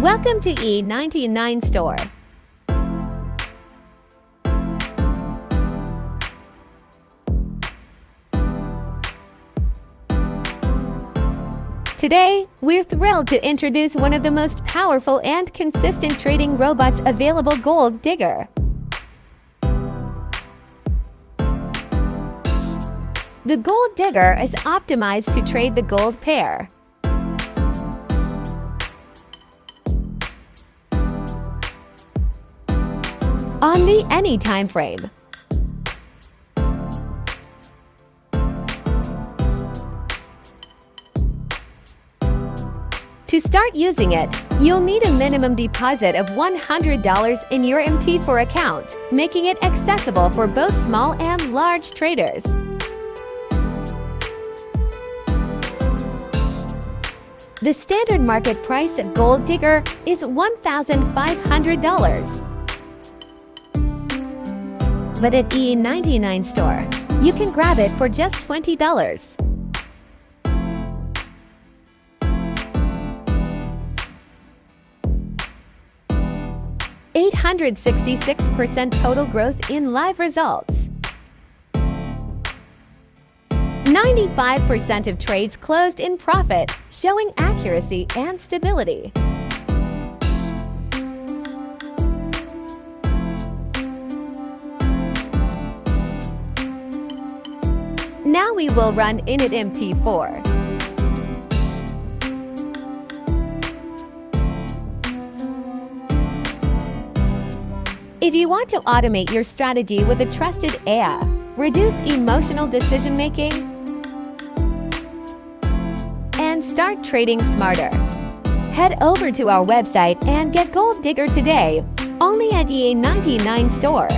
Welcome to E99 Store. Today, we're thrilled to introduce one of the most powerful and consistent trading robots available, Gold Digger. The Gold Digger is optimized to trade the gold pair. On the any time frame. To start using it, you'll need a minimum deposit of $100 in your MT4 account, making it accessible for both small and large traders. The standard market price of Gold Digger is $1,500. But at E99 Store, you can grab it for just $20. (866% total growth in live results. 95% of trades closed in profit, showing accuracy and stability. Now we will run Init MT4. If you want to automate your strategy with a trusted AI, reduce emotional decision-making, and start trading smarter, head over to our website and get Gold Digger today, only at E99 Store.